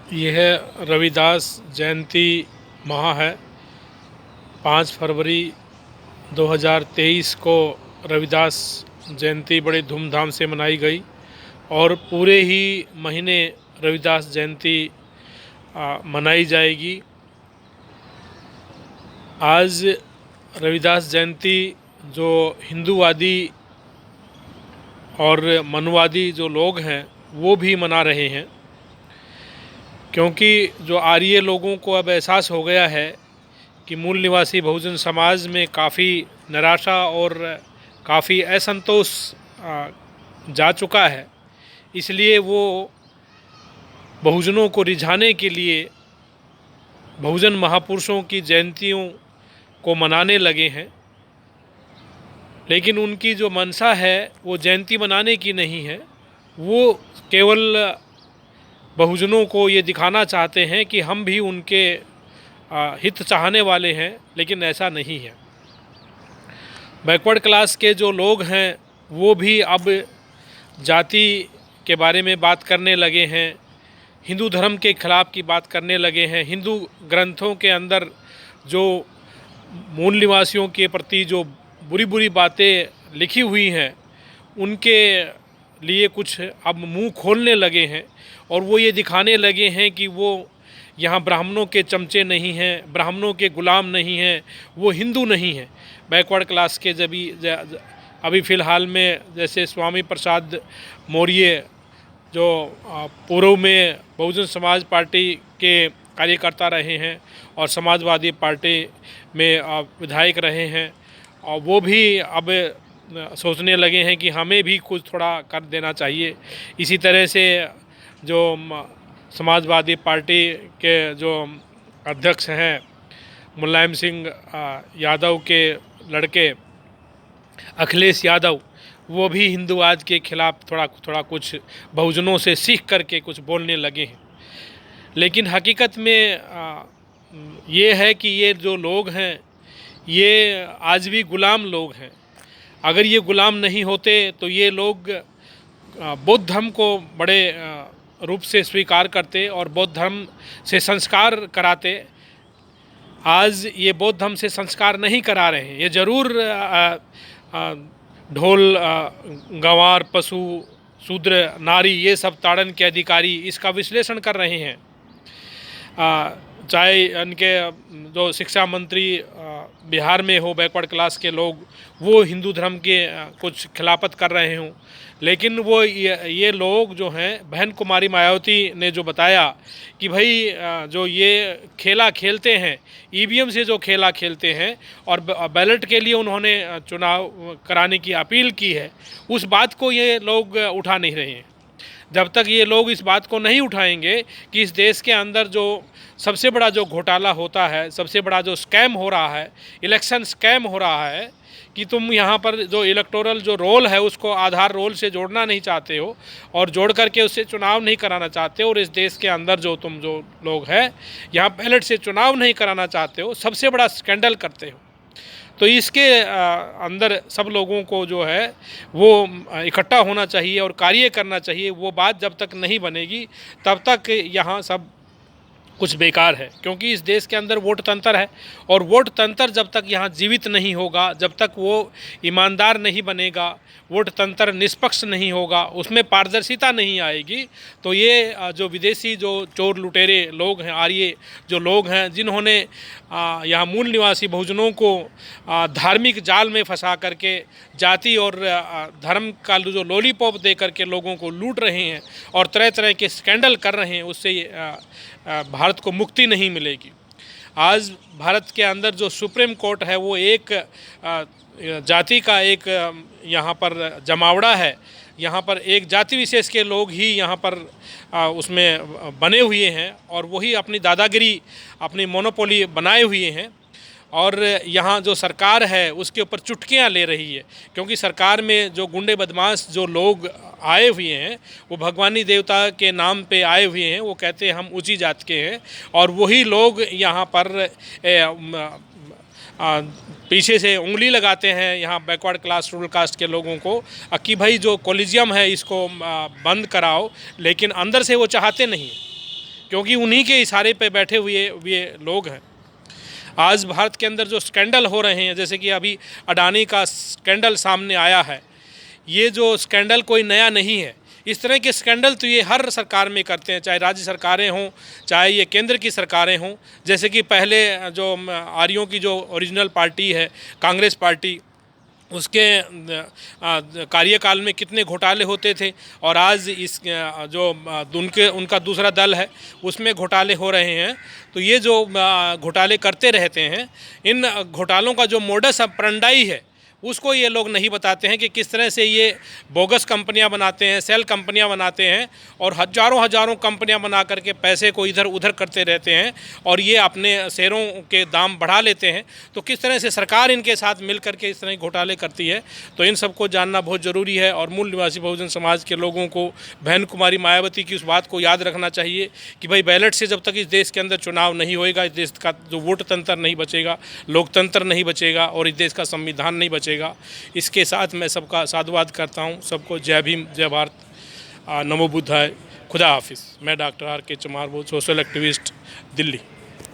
यह रविदास जयंती माह है। 5 फरवरी 2023 को रविदास जयंती बड़े धूमधाम से मनाई गई और पूरे ही महीने रविदास जयंती मनाई जाएगी। आज रविदास जयंती जो हिंदूवादी और मनुवादी जो लोग हैं वो भी मना रहे हैं, क्योंकि जो आर्य लोगों को अब एहसास हो गया है कि मूल निवासी बहुजन समाज में काफ़ी निराशा और काफ़ी असंतोष जा चुका है। इसलिए वो बहुजनों को रिझाने के लिए बहुजन महापुरुषों की जयंतियों को मनाने लगे हैं। लेकिन उनकी जो मंशा है वो जयंती मनाने की नहीं है, वो केवल बहुजनों को ये दिखाना चाहते हैं कि हम भी उनके हित चाहने वाले हैं, लेकिन ऐसा नहीं है। बैकवर्ड क्लास के जो लोग हैं वो भी अब जाति के बारे में बात करने लगे हैं, हिंदू धर्म के खिलाफ़ की बात करने लगे हैं। हिंदू ग्रंथों के अंदर जो मूल निवासियों के प्रति जो बुरी बुरी बातें लिखी हुई हैं उनके लिए कुछ अब मुंह खोलने लगे हैं और वो ये दिखाने लगे हैं कि वो यहाँ ब्राह्मणों के चमचे नहीं हैं, ब्राह्मणों के गुलाम नहीं हैं, वो हिंदू नहीं हैं। बैकवर्ड क्लास के अभी फ़िलहाल में जैसे स्वामी प्रसाद मौर्य जो पूर्व में बहुजन समाज पार्टी के कार्यकर्ता रहे हैं और समाजवादी पार्टी में विधायक रहे हैं, और वो भी अब सोचने लगे हैं कि हमें भी कुछ थोड़ा कर देना चाहिए। इसी तरह से जो समाजवादी पार्टी के जो अध्यक्ष हैं मुलायम सिंह यादव के लड़के अखिलेश यादव, वो भी हिंदूवाद के खिलाफ़ थोड़ा कुछ बहुजनों से सीख करके कुछ बोलने लगे हैं। लेकिन हकीकत में ये है कि ये जो लोग हैं ये आज भी गुलाम लोग हैं। अगर ये गुलाम नहीं होते तो ये लोग बौद्ध धर्म को बड़े रूप से स्वीकार करते और बौद्ध धर्म से संस्कार कराते। आज ये बौद्ध धर्म से संस्कार नहीं करा रहे हैं। ये ज़रूर ढोल गंवार पशु शूद्र नारी ये सब ताड़न के अधिकारी इसका विश्लेषण कर रहे हैं। चाहे इनके जो शिक्षा मंत्री बिहार में हो, बैकवर्ड क्लास के लोग वो हिंदू धर्म के कुछ खिलाफत कर रहे हों, लेकिन वो ये लोग जो हैं, बहन कुमारी मायावती ने जो बताया कि भाई जो ये खेला खेलते हैं, ईवीएम से जो खेला खेलते हैं और बैलेट के लिए उन्होंने चुनाव कराने की अपील की है, उस बात को ये लोग उठा नहीं रहे हैं। जब तक ये लोग इस बात को नहीं उठाएंगे कि इस देश के अंदर जो सबसे बड़ा जो घोटाला होता है, सबसे बड़ा जो स्कैम हो रहा है, इलेक्शन स्कैम हो रहा है, कि तुम यहाँ पर जो इलेक्टोरल जो रोल है उसको आधार रोल से जोड़ना नहीं चाहते हो और जोड़ करके उससे चुनाव नहीं कराना चाहते हो, और इस देश के अंदर जो तुम जो लोग हैं यहाँ बैलेट से चुनाव नहीं कराना चाहते हो, सबसे बड़ा स्कैंडल करते हो। तो इसके अंदर सब लोगों को जो है वो इकट्ठा होना चाहिए और कार्य करना चाहिए। वो बात जब तक नहीं बनेगी तब तक यहाँ सब कुछ बेकार है, क्योंकि इस देश के अंदर वोट तंत्र है और वोट तंत्र जब तक यहाँ जीवित नहीं होगा, जब तक वो ईमानदार नहीं बनेगा, वोट तंत्र निष्पक्ष नहीं होगा, उसमें पारदर्शिता नहीं आएगी, तो ये जो विदेशी जो चोर लुटेरे लोग हैं, आर्य जो लोग हैं, जिन्होंने यहाँ मूल निवासी बहुजनों को धार्मिक जाल में फंसा करके जाति और धर्म का जो लॉलीपॉप दे करके लोगों को लूट रहे हैं और तरह तरह के स्कैंडल कर रहे हैं, उससे भारत को मुक्ति नहीं मिलेगी। आज भारत के अंदर जो सुप्रीम कोर्ट है वो एक जाति का एक यहाँ पर जमावड़ा है। यहाँ पर एक जाति विशेष के लोग ही यहाँ पर उसमें बने हुए हैं और वही अपनी दादागिरी, अपनी मोनोपोली बनाए हुए हैं, और यहाँ जो सरकार है उसके ऊपर चुटकियाँ ले रही है, क्योंकि सरकार में जो गुंडे बदमाश जो लोग आए हुए हैं वो भगवानी देवता के नाम पे आए हुए हैं। वो कहते हैं हम ऊंची जात के हैं, और वही लोग यहाँ पर पीछे से उंगली लगाते हैं यहाँ बैकवर्ड क्लास शेड्यूल कास्ट के लोगों को कि भाई जो कॉलेजियम है इसको बंद कराओ, लेकिन अंदर से वो चाहते नहीं। क्योंकि उन्हीं के इशारे पे बैठे हुए लोग हैं। आज भारत के अंदर जो स्कैंडल हो रहे हैं, जैसे कि अभी अडानी का स्कैंडल सामने आया है, ये जो स्कैंडल कोई नया नहीं है। इस तरह के स्कैंडल तो ये हर सरकार में करते हैं, चाहे राज्य सरकारें हों, चाहे ये केंद्र की सरकारें हों। जैसे कि पहले जो आर्यों की जो ओरिजिनल पार्टी है कांग्रेस पार्टी, उसके कार्यकाल में कितने घोटाले होते थे, और आज इस जो उनका दूसरा दल है उसमें घोटाले हो रहे हैं। तो ये जो घोटाले करते रहते हैं, इन घोटालों का जो मोडस ऑपरेंडी है उसको ये लोग नहीं बताते हैं कि किस तरह से ये बोगस कंपनियां बनाते हैं, सेल कंपनियां बनाते हैं, और हज़ारों कंपनियां बना करके पैसे को इधर उधर करते रहते हैं, और ये अपने शेयरों के दाम बढ़ा लेते हैं। तो किस तरह से सरकार इनके साथ मिल करके इस तरह घोटाले करती है, तो इन सबको जानना बहुत ज़रूरी है। और मूल निवासी बहुजन समाज के लोगों को बहन कुमारी मायावती की उस बात को याद रखना चाहिए कि भाई बैलेट से जब तक इस देश के अंदर चुनाव नहीं होएगा, इस देश का जो वोट तंत्र नहीं बचेगा, लोकतंत्र नहीं बचेगा, और इस देश का संविधान नहीं बचेगा। इसके साथ मैं सबका साधुवाद करता हूं। सबको जय भीम, जय भारत, नमो बुद्धाय, खुदा हाफिज़। मैं डॉक्टर आर के चमार, सोशल एक्टिविस्ट, दिल्ली।